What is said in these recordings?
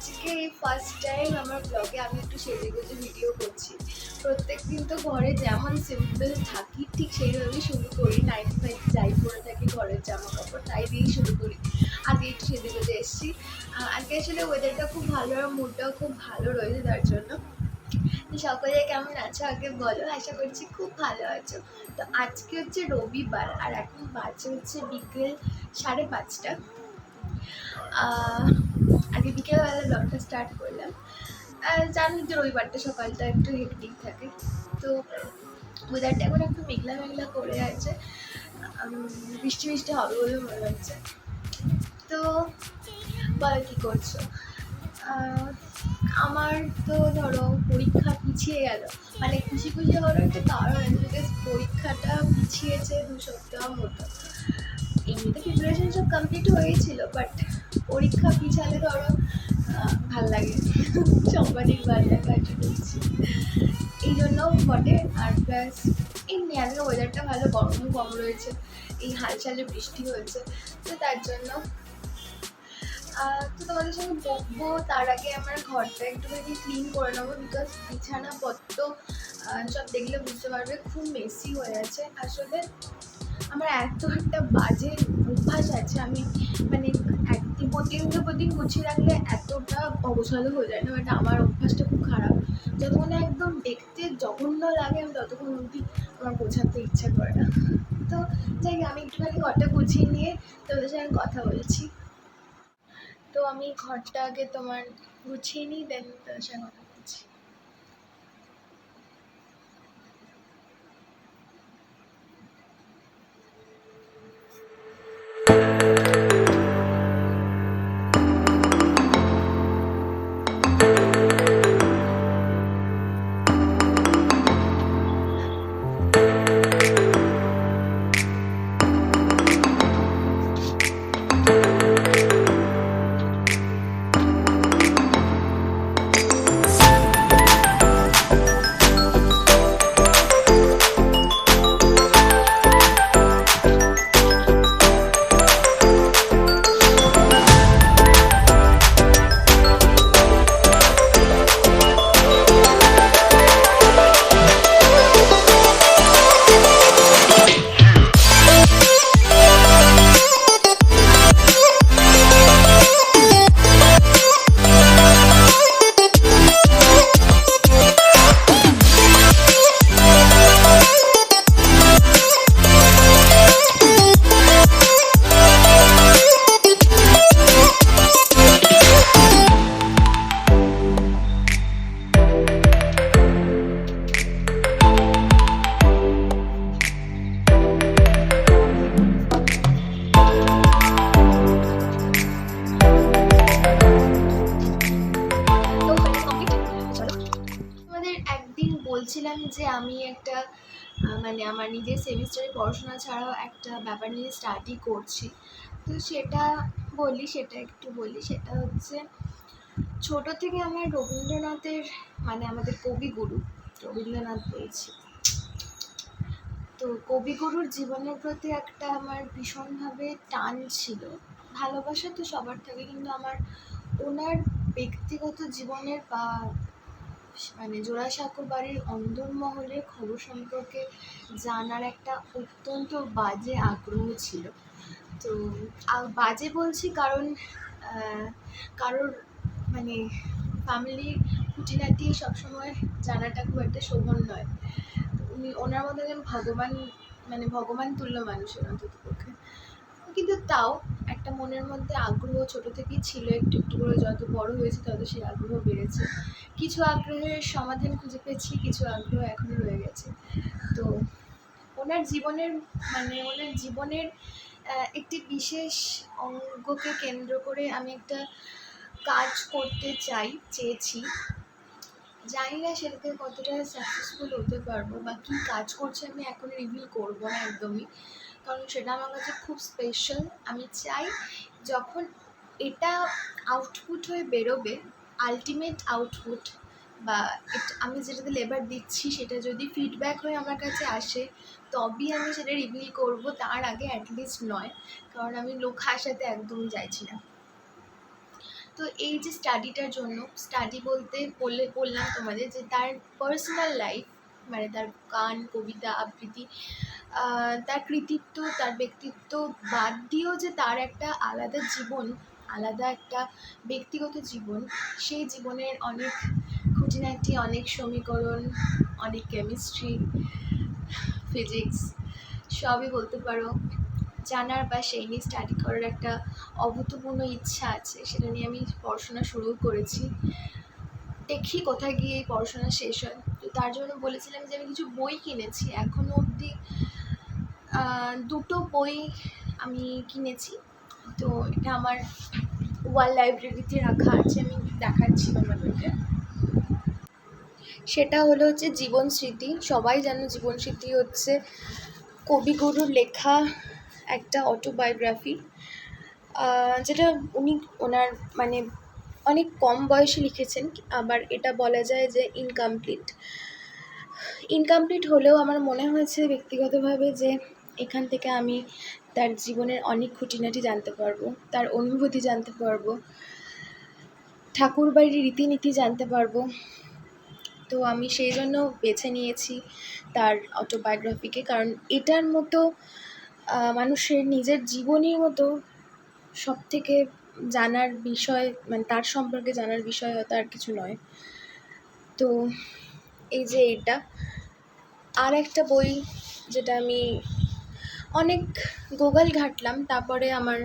আজকে এই first time আমার ব্লগে আমি একটু সেজেগুজে ভিডিও করছি। প্রত্যেকদিন তো ঘরে যেমন সিম্পল থাকি ঠিক সেইভাবেই শুরু করি, নাইট ফাইট যাই পরে থাকি ঘরের জামা কাপড় তাই দিয়েই শুরু করি। আগে একটু সেজেগুজে এসেছি। আজকে আসলে ওয়েদারটা খুব ভালো আর মুডটাও খুব ভালো রয়েছে, তার জন্য। সকলে কেমন আছো আগে বলো, আশা করছি খুব ভালো আছো। তো আজকে হচ্ছে রবিবার আর এখন বাজে হচ্ছে বিকেল 5:30। আগে বিকেলবেলা ব্লগটা স্টার্ট করলাম। জানি যে রবিবারটা সকালটা একটু হেক্টিক থাকে, তো ওয়েদারটা এখন একটু মেঘলা মেঘলা করে আছে, বৃষ্টি বৃষ্টি হবে বলে মনে হচ্ছে। তো বলো কী করছো? আমার তো ধরো পরীক্ষা পিছিয়ে গেল, মানে খুশি খুশি হওয়ার একটা কারণ আছে, বিকজ পরীক্ষাটা পিছিয়েছে 2 সপ্তাহ মতো। এমনিতে প্রিপারেশন সব কমপ্লিট হয়েছিল, বাট পরীক্ষা পিছালে ধরো ভাল লাগে, সবারই ভাল লাগে, এই জন্য বটে। আর প্লাস এমনি আজকে ওয়েদারটা ভালো, গরমও কম রয়েছে, এই হালচালে বৃষ্টি হয়েছে, তো তার জন্য। তো তোমাদের সঙ্গে বকবো তার আগে আমার ঘরটা একটুখানি ক্লিন করে নেবো, বিকজ বিছানাপত্র সব দেখলে বুঝতে পারবে খুব মেসি হয়ে আছে। আসলে আমার এত একটা বাজে অভ্যাস আছে, আমি মানে একদিন প্রতিদিন গুছিয়ে রাখলে এতটা অগোছালো হয়ে যায় না, বাট আমার অভ্যাসটা খুব খারাপ। যতক্ষণ একদম দেখতে জঘন্য লাগে আমি ততক্ষণ অবধি আমার গোছাতে ইচ্ছা করে না। তো যাই আমি একটুখানি ঘরটা গুছিয়ে নিয়ে তোদের সঙ্গে কথা বলছি। তো আমি ঘরটা আগে তোমার গুছিয়ে নিই, দেন তোদের সঙ্গে কথা বলছি। বলছিলাম যে আমি একটা মানে আমার নিজের সেমিস্টারে পড়াশোনা ছাড়াও একটা ব্যাপার নিয়ে স্টাডি করছি। তো সেটা একটু বলি, সেটা হচ্ছে ছোটো থেকে আমার রবীন্দ্রনাথের, মানে আমাদের কবিগুরু রবীন্দ্রনাথ বলছি, তো কবিগুরুর জীবনের প্রতি একটা আমার ভীষণভাবে টান ছিল। ভালোবাসা তো সবার থাকে, কিন্তু আমার ওনার ব্যক্তিগত জীবনের বা মানে জোড়াসাঁকো বাড়ির অন্দরমহলের খবর সম্পর্কে জানার একটা অত্যন্ত বাজে আগ্রহ ছিল। তো বাজে বলছি কারণ কারোর মানে ফ্যামিলির খুঁটিনাটি সবসময় জানাটা খুব একটা শোভন নয়। ওনার মধ্যে যেন ভগবান, মানে ভগবান তুল্য মানুষের অন্তত পক্ষে, কিন্তু তাও একটা মনের মধ্যে আগ্রহ ছোটো থেকেই ছিল, একটু একটু করে যত বড় হয়েছে তত সেই আগ্রহ বেড়েছে। কিছু আগ্রহের সমাধান খুঁজে পেয়েছি, কিছু আগ্রহ এখনও রয়ে গেছে। তো ওনার জীবনের একটি বিশেষ অঙ্গকে কেন্দ্র করে আমি একটা কাজ করতে চেয়েছি। জানি না সেটাতে কতটা সাকসেসফুল হতে পারবো, বা কী কাজ করছি আমি এখন রিভিল করবো না একদমই, কারণ সেটা আমার কাছে খুব স্পেশাল। আমি চাই যখন এটা আউটপুট হয়ে বেরোবে, আলটিমেট আউটপুট, বা আমি যেটাতে লেবার দিচ্ছি সেটা যদি ফিডব্যাক হয়ে আমার কাছে আসে তবেই আমি সেটা রিভিল করবো, তার আগে অ্যাটলিস্ট নয়, কারণ আমি লোক হাসাতে একদমই চাইছি না। তো এই যে স্টাডিটার জন্য, স্টাডি বলতে বললাম তোমাদের যে তার পার্সোনাল লাইফ, মানে তার গান, কবিতা, আবৃত্তি, তার কৃতিত্ব, তার ব্যক্তিত্ব বাদ দিয়েও যে তার একটা আলাদা জীবন, আলাদা একটা ব্যক্তিগত জীবন, সেই জীবনের অনেক খুঁটিনাটি, অনেক সমীকরণ, অনেক কেমিস্ট্রি, ফিজিক্স, সবই বলতে পারো জানার বা সেই নিয়ে স্টাডি করার একটা অভূতপূর্ণ ইচ্ছা আছে। সেটা নিয়ে আমি পড়াশোনা শুরু করেছি, দেখি কোথায় গিয়ে এই পড়াশোনা শেষ হয়। তো তার জন্য বলেছিলাম যে আমি কিছু বই কিনেছি, এখনও অবধি 2টো বই আমি কিনেছি। তো এটা আমার ওয়াল লাইব্রেরিতে রাখা আছে, আমি দেখাচ্ছি তোমাদেরকে। সেটা হলো হচ্ছে জীবন স্মৃতি। সবাই জানো জীবন স্মৃতি হচ্ছে কবিগুরুর লেখা একটা অটোবায়োগ্রাফি, যেটা উনি ওনার মানে অনেক কম বয়সে লিখেছেন। আবার এটা বলা যায় যে ইনকমপ্লিট হলেও আমার মনে হয়েছে ব্যক্তিগতভাবে যে এখান থেকে আমি তার জীবনের অনেক খুঁটিনাটি জানতে পারবো, তার অনুভূতি জানতে পারবো, ঠাকুরবাড়ির রীতিনীতি জানতে পারবো। তো আমি সেই জন্য বেছে নিয়েছি তার অটোবায়োগ্রাফিকে, কারণ এটার মতো মানুষের নিজের জীবনের মতো সবথেকে জানার বিষয়, মানে তার সম্পর্কে জানার বিষয় হয়তো আর কিছু নয়। তো এই যে এটা আর একটা বই, যেটা আমি অনেক গুগল ঘাটলাম, তারপরে আমার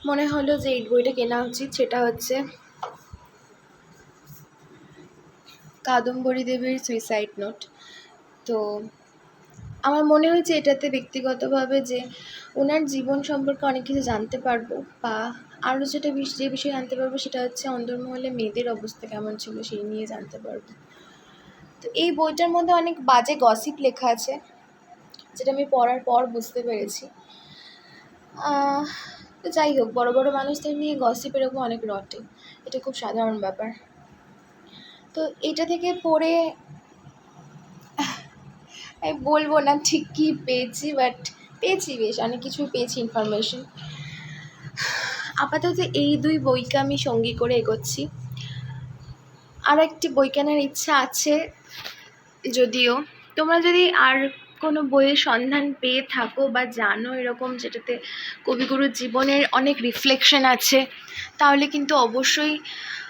মনে হলো যে এই বইটা কেনা উচিত। সেটা হচ্ছে কাদম্বরী দেবীর সুইসাইড নোট। তো আমার মনে হয়েছে এটাতে ব্যক্তিগতভাবে যে ওনার জীবন সম্পর্কে অনেক কিছু জানতে পারবো, বা আরও যে বিষয়ে জানতে পারবো সেটা হচ্ছে অন্দরমহলে মেয়েদের অবস্থা কেমন ছিল সেই নিয়ে জানতে পারবো। তো এই বইটার মধ্যে অনেক বাজে গসিপ লেখা আছে, যেটা আমি পড়ার পর বুঝতে পেরেছি। তো যাই হোক, বড় বড় মানুষদের নিয়ে গসিপ এরকম অনেক রটে, এটা খুব সাধারণ ব্যাপার। তো এটা থেকে পড়ে আমি বলবো না ঠিক কী পেয়েছি, বাট পেয়েছি, বেশ অনেক কিছুই পেয়েছি ইনফরমেশন। আপাতত এই 2 বইকে আমি সঙ্গী করে এগোচ্ছি। আর একটি বই কেনার ইচ্ছা আছে, যদিও তোমরা যদি আর কোনো বইয়ের সন্ধান পেয়ে থাকো বা জানো এরকম যেটাতে কবিগুরুর জীবনের অনেক রিফ্লেকশন আছে, তাহলে কিন্তু অবশ্যই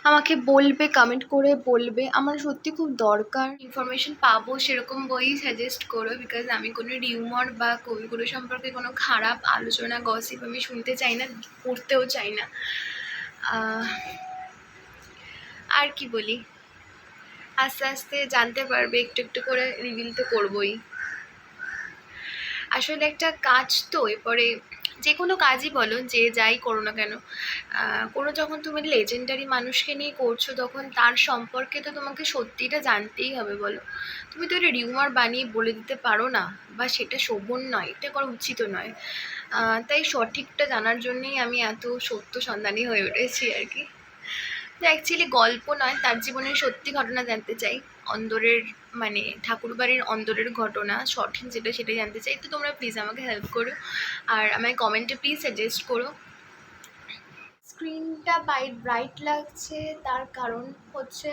আমাকে বলবে, কমেন্ট করে বলবে। আমার সত্যি খুব দরকার, ইনফরমেশন পাবো সেরকম বই সাজেস্ট করো, বিকজ আমি কোনো রিউমার বা কবিগুরু সম্পর্কে কোনো খারাপ আলোচনা, গসিপ আমি শুনতে চাই না, পড়তেও চাই না। আর কি বলি, আস্তে আস্তে জানতে পারবে, একটু একটু করে রিভিল তো করবোই। আসলে একটা কাজ তো, এরপরে যে কোনো কাজই বলো, যে যাই করো না কেন, কোনো যখন তুমি লেজেন্ডারি মানুষকে নিয়ে করছো, তখন তার সম্পর্কে তো তোমাকে সত্যিটা জানতেই হবে, বলো। তুমি তো এটা রিউমার বানিয়ে বলে দিতে পারো না, বা সেটা শোভন নয়, এটা করা উচিতও নয়। তাই সঠিকটা জানার জন্যই আমি এত সত্য সন্ধানী হয়ে উঠেছি আর কি। তো অ্যাকচুয়ালি গল্প নয়, তার জীবনের সত্যি ঘটনা জানতে চাই, অন্দরের মানে ঠাকুরবাড়ির অন্দরের ঘটনা সঠিক যেটা, সেটাই জানতে চাই। তো তোমরা প্লিজ আমাকে হেল্প করো, আর আমায় কমেন্টে প্লিজ সাজেস্ট করো। স্ক্রিনটা ব্রাইট লাগছে, তার কারণ হচ্ছে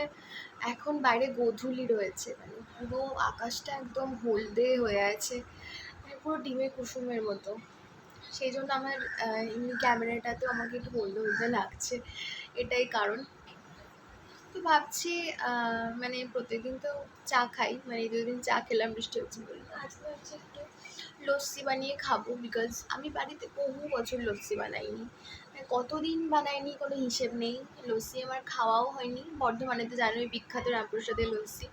এখন বাইরে গোধূলি রয়েছে, মানে পুরো আকাশটা একদম হলদে হয়ে আছে, মানে পুরো ডিমে কুসুমের মতো। সেই জন্য আমার এমনি ক্যামেরাটাতেও আমাকে একটু হলদে হলদে লাগছে, এটাই কারণ। তো ভাবছি মানে প্রত্যেকদিন তো চা খাই, মানে এই 2 দিন চা খেলাম, বৃষ্টি হচ্ছে বলে। আজকে ভাবছি একটু লস্যি বানিয়ে খাবো, বিকজ আমি বাড়িতে বহু বছর লস্যি বানাইনি, মানে কতদিন বানাইনি কোনো হিসেব নেই। লস্যি আমার খাওয়াও হয়নি। বর্ধমানে তো জানোই বিখ্যাত রামপ্রসাদের লস্যি,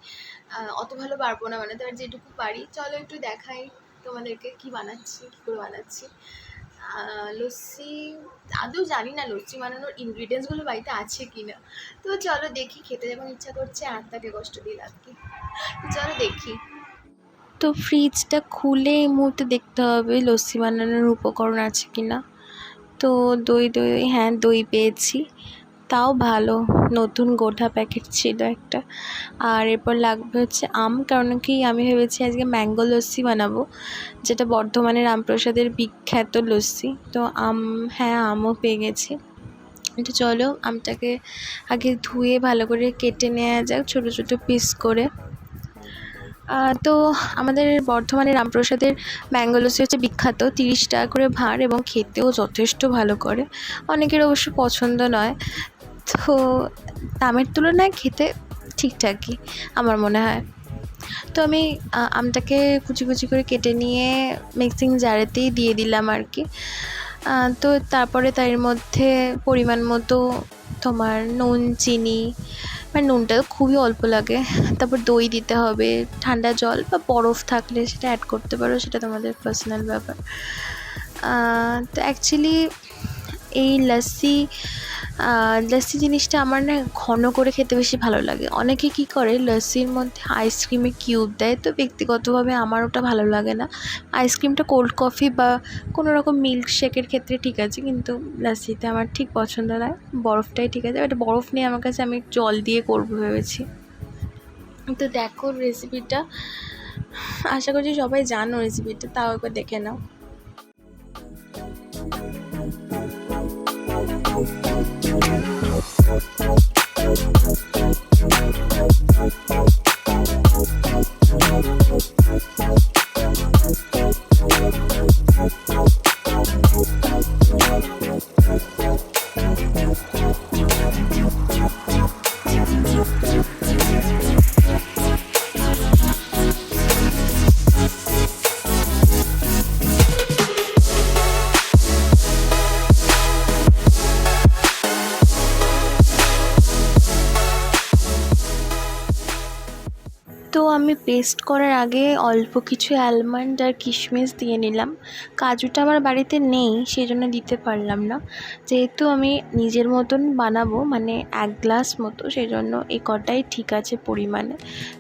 অত ভালো পারবো না বানাতে, আর যেটুকু পারি চলো একটু দেখাই তোমাদেরকে কী বানাচ্ছি, কী করে বানাচ্ছি। লস্যি আদৌ জানি না লস্যি বানানোর ইনগ্রিডিয়েন্টসগুলো বাড়িতে আছে কি না, তো চলো দেখি, খেতে যখন ইচ্ছা করছে আত্মাকে কষ্ট দিয়ে লাভ কি, তো চলো দেখি। তো ফ্রিজটা খুলে এই মুহূর্তে দেখতে হবে লস্যি বানানোর উপকরণ আছে কি না। তো হ্যাঁ দই পেয়েছি, তাও ভালো, নতুন গোটা প্যাকেট ছিল একটা। আর এরপর লাগবে হচ্ছে আম, কারণ কি আমি ভেবেছি আজকে ম্যাঙ্গো লস্যি বানাবো, যেটা বর্ধমানের রামপ্রসাদের বিখ্যাত লস্যি। তো হ্যাঁ আমও পেয়ে গেছি। তো চলো আমটাকে আগে ধুয়ে ভালো করে কেটে নেওয়া যাক ছোটো ছোটো পিস করে। তো আমাদের বর্ধমানে রামপ্রসাদের ম্যাঙ্গো লস্যি হচ্ছে বিখ্যাত, 30 টাকা করে ভাঁড় এবং খেতেও যথেষ্ট ভালো করে। অনেকের অবশ্য পছন্দ নয়, তো দামের তুলনায় খেতে ঠিকঠাকই আমার মনে হয়। তো আমি আমটাকে কুচি কুচি করে কেটে নিয়ে মিক্সিং জারেতেই দিয়ে দিলাম আর কি। তো তারপরে তার মধ্যে পরিমাণ মতো তোমার নুন, চিনি, মানে নুনটা খুবই অল্প লাগে, তারপর দই দিতে হবে, ঠান্ডা জল বা বরফ থাকলে সেটা অ্যাড করতে পারো, সেটা তোমাদের পার্সোনাল ব্যাপার। তো অ্যাকচুয়ালি এই লস্যি জিনিসটা আমার না ঘন করে খেতে বেশি ভালো লাগে। অনেকে কী করে লস্যির মধ্যে আইসক্রিমের কিউব দেয়, তো ব্যক্তিগতভাবে আমার ওটা ভালো লাগে না। আইসক্রিমটা কোল্ড কফি বা কোনো রকম মিল্ক শেকের ক্ষেত্রে ঠিক আছে, কিন্তু লস্যিতে আমার ঠিক পছন্দ নয়, বরফটাই ঠিক আছে। বাট বরফ নিয়ে আমার কাছে, আমি জল দিয়ে করবো ভেবেছি। তো দেখো রেসিপিটা, আশা করছি সবাই জানো রেসিপিটা, তাও একবার দেখে নাও। তো আমি পেস্ট করার আগে অল্প কিছু অ্যালমন্ড আর কিশমিশ দিয়ে নিলাম। কাজুটা আমার বাড়িতে নেই, সেই জন্য দিতে পারলাম না। যেহেতু আমি নিজের মতন বানাবো, মানে 1 গ্লাস মতো, সেই জন্য এই কটাই ঠিক আছে পরিমাণে।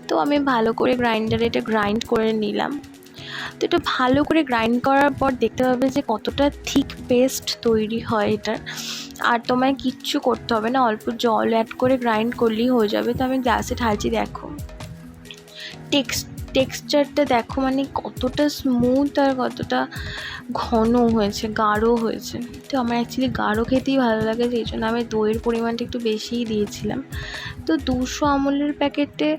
তো আমি ভালো করে গ্রাইন্ডারে এটা গ্রাইন্ড করে নিলাম। তো এটা ভালো করে গ্রাইন্ড করার পর দেখতে পাবে যে কতটা থিক পেস্ট তৈরি হয় এটার। আর তোমায় কিচ্ছু করতে হবে না, অল্প জল অ্যাড করে গ্রাইন্ড করলেই হয়ে যাবে। তো আমি গ্লাসে ঢালছি, দেখো টেক্সচারটা দেখো, মানে কতটা স্মুথ আর কতটা ঘন হয়েছে, গাঢ় হয়েছে। তো আমার অ্যাকচুয়ালি গাঢ় খেতেই ভালো লাগে, সেই জন্য আমি দইয়ের পরিমাণটা একটু বেশিই দিয়েছিলাম। তো 200 আমুলের প্যাকেটে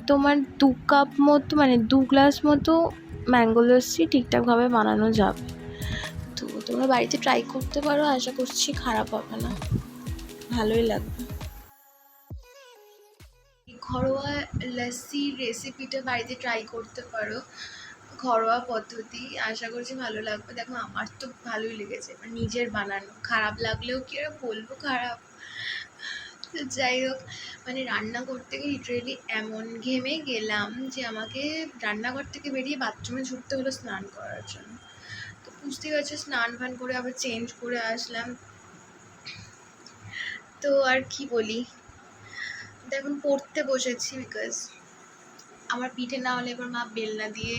তোমার 2 কাপ মতো, মানে 2 গ্লাস মতো ম্যাঙ্গো লস্যি ঠিকঠাকভাবে বানানো যাবে। তো তোমরা বাড়িতে ট্রাই করতে পারো, আশা করছি খারাপ হবে না, ভালোই লাগবে। ঘরোয়া লস্যির রেসিপিটা বাড়িতে ট্রাই করতে পারো, ঘরোয়া পদ্ধতি, আশা করছি ভালো লাগবে। দেখো আমার তো ভালোই লেগেছে, এবার নিজের বানানো, খারাপ লাগলেও কি আর বলবো খারাপ। তো যাই হোক, মানে রান্না করতে গিয়ে লিটারেলি এমন ঘেমে গেলাম যে আমাকে রান্নাঘর থেকে বেরিয়ে বাথরুমে ছুটতে হলো স্নান করার জন্য। তো বুঝতেই পারছো, স্নান ফান করে আবার চেঞ্জ করে আসলাম। তো আর কি বলি, এখন পড়তে বসেছি, বিকজ আমার পিঠে না হলে এবার মা বেলনা দিয়ে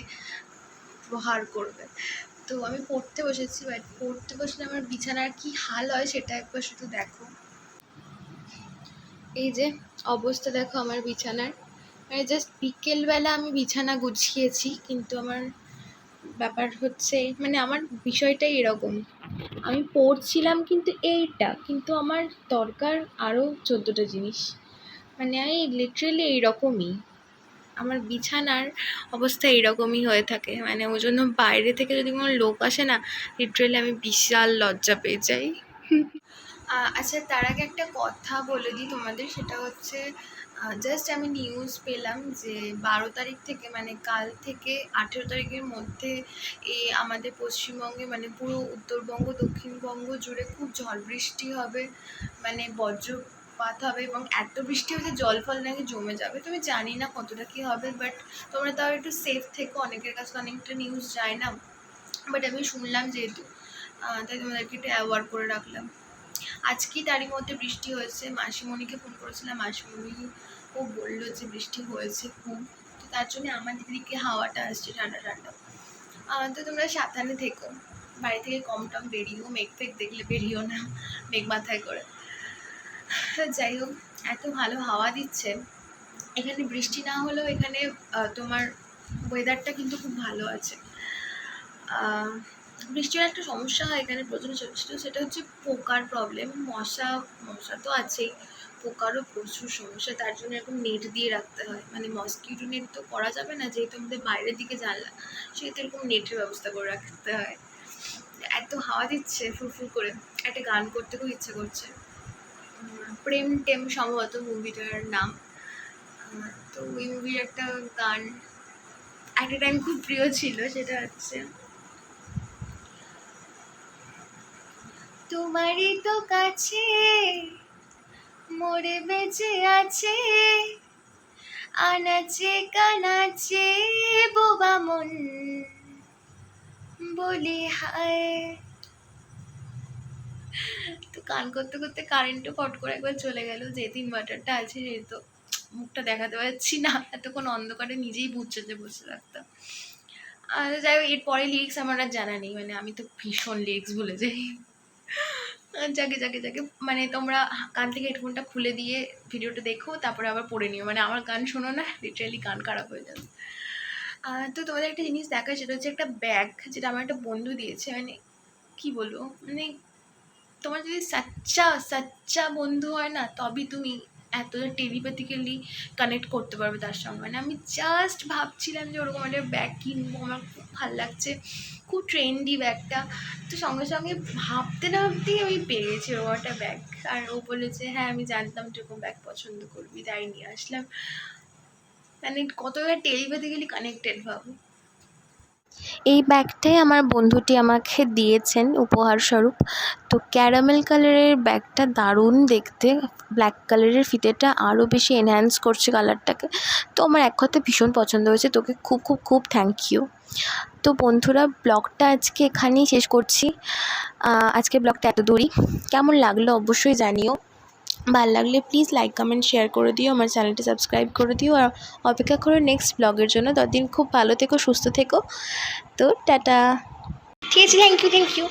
প্রহার করবে। তো আমি পড়তে বসেছি, বাট পড়তে বসলে আমার বিছানার কি হাল হয় সেটা একবার শুধু দেখো। এই যে অবস্থা দেখো আমার বিছানার, মানে জাস্ট বিকেলবেলা আমি বিছানা গুছিয়েছি, কিন্তু আমার ব্যাপার হচ্ছে, মানে আমার বিষয়টাই এরকম, আমি পড়ছিলাম কিন্তু এইটা, কিন্তু আমার দরকার আরও 14টা জিনিস। মানে আমি লিটারেলি এইরকমই, আমার বিছানার অবস্থা এইরকমই হয়ে থাকে। মানে ওই জন্য বাইরে থেকে যদি কোনো লোক আসে না, লিটারেলি আমি বিশাল লজ্জা পেয়ে যাই। আচ্ছা, তার আগে একটা কথা বলে দিই তোমাদের, সেটা হচ্ছে জাস্ট আমি নিউজ পেলাম যে 12 তারিখ থেকে, মানে কাল থেকে 18 তারিখের মধ্যে এই আমাদের পশ্চিমবঙ্গে, মানে পুরো উত্তরবঙ্গ দক্ষিণবঙ্গ জুড়ে খুব ঝড় বৃষ্টি হবে, মানে বজ্রপাত হবে, এবং এত বৃষ্টি হবে যে জল ফল নাকি জমে যাবে। তো আমি জানি না কতটা কী হবে, বাট তোমরা তাও একটু সেফ থেকো, অনেকের কাছে অনেকটা নিউজ যায় না, বাট আমি শুনলাম যেহেতু, তাই তোমাদেরকে একটু অ্যাওয়ার করে রাখলাম। আজকেই তারই মধ্যে বৃষ্টি হয়েছে, মাসিমণিকে ফোন করেছিলাম, মাসিমণি ও বললো যে বৃষ্টি হয়েছে খুব, তো তার জন্য আমাদের দিকে হাওয়াটা আসছে ঠান্ডা ঠান্ডা। তো তোমরা সাবধানে থেকো, বাড়ি থেকে কম টম বেরিও, মেঘ ফেঘ দেখলে বেরিও না, মেঘ মাথায় করে। যাই হোক, এত ভালো হাওয়া দিচ্ছে এখানে, বৃষ্টি না হলেও এখানে তোমার ওয়েদারটা কিন্তু খুব ভালো আছে। বৃষ্টির একটা সমস্যা হয় এখানে প্রচুর ছোটো ছোটো, সেটা হচ্ছে পোকার প্রবলেম। মশা মশা তো আছেই, পোকারও প্রচুর সমস্যা। তার জন্য এরকম নেট দিয়ে রাখতে হয়, মানে মসকিটো নেট তো করা যাবে না যেহেতু আমাদের বাইরের দিকে জানলা, সেহেতু এরকম নেটের ব্যবস্থা করে রাখতে হয়। এত হাওয়া দিচ্ছে ফুরফুর করে, একটা গান করতে খুব ইচ্ছে করছে। প্রেম টেম সম্ভবত মুভিটার নাম। তো ওই মুভির একটা গান একটা টাইম খুব প্রিয় ছিল, সেটা হচ্ছে তোমারই তো কাছে মোরে বেঁচে আছে আনাচে কানাচে বোবা মন বলি হায়। তো গান করতে করতে কারেন্টও ফট করে একবার চলে গেল, যেহেতু ইনভার্টারটা আছে সেহেতু মুখটা দেখাতে পারছি না, এতক্ষণ অন্ধকারে নিজেই বুঝছে বসে থাকতাম। আর যাই হোক, এরপরে লিরিক্স আমার আর জানা নেই, মানে আমি তো ভীষণ লিরিক্স ভুলে যাই। যাকে যাকে যাকে মানে তোমরা কান থেকে হেডফোনটা খুলে দিয়ে ভিডিওটা দেখো, তারপরে আবার পড়ে নিও, মানে আমার গান শোনো না, লিটারালি গান খারাপ হয়ে যাবে। তো তোমাদের একটা জিনিস দেখা, সেটা হচ্ছে একটা ব্যাগ, যেটা আমার একটা বন্ধু দিয়েছে। মানে কি বলবো, মানে তোমার যদি সাচ্চা সাচ্চা বন্ধু হয় না, তবেই তুমি এতটা টেলিপ্যাথিক্যালি কানেক্ট করতে পারবে তার সঙ্গে। মানে আমি জাস্ট ভাবছিলাম যে ওরকম একটা ব্যাগ কিনবো, আমার খুব ভালো লাগছে, খুব ট্রেন্ডি ব্যাগটা। তো সঙ্গে সঙ্গে ভাবতে না ভাবতেই আমি পেয়ে গেছি ওরকম একটা ব্যাগ। আর ও বলেছে হ্যাঁ আমি জানতাম তুই এরকম ব্যাগ পছন্দ করবি, তাই নিয়ে আসলাম। মানে কতটা টেলিপ্যাথিক্যালি কানেক্টেড ভাবো। এই ব্যাগটাই আমার বন্ধুটি আমাকে দিয়েছেন উপহারস্বরূপ। তো ক্যারামেল কালারের ব্যাগটা দারুণ দেখতে, ব্ল্যাক কালারের ফিতেটা আরও বেশি এনহ্যান্স করছে কালারটাকে। তো আমার এক কথায় ভীষণ পছন্দ হয়েছে, তোকে খুব খুব খুব থ্যাংক ইউ। তো বন্ধুরা, ব্লগটা আজকে এখানেই শেষ করছি। আজকে ব্লগটা এত দূরই। কেমন লাগলো অবশ্যই জানিও। ভালো লাগলে প্লিজ লাইক কমেন্ট শেয়ার করে দিও, আমার চ্যানেলটি সাবস্ক্রাইব করে দিও, আর অপেক্ষা করো নেক্সট ব্লগের জন্য। ততদিন খুব ভালো থেকো, সুস্থ থেকো। তো টাটা। ঠিক আছে, থ্যাংক ইউ।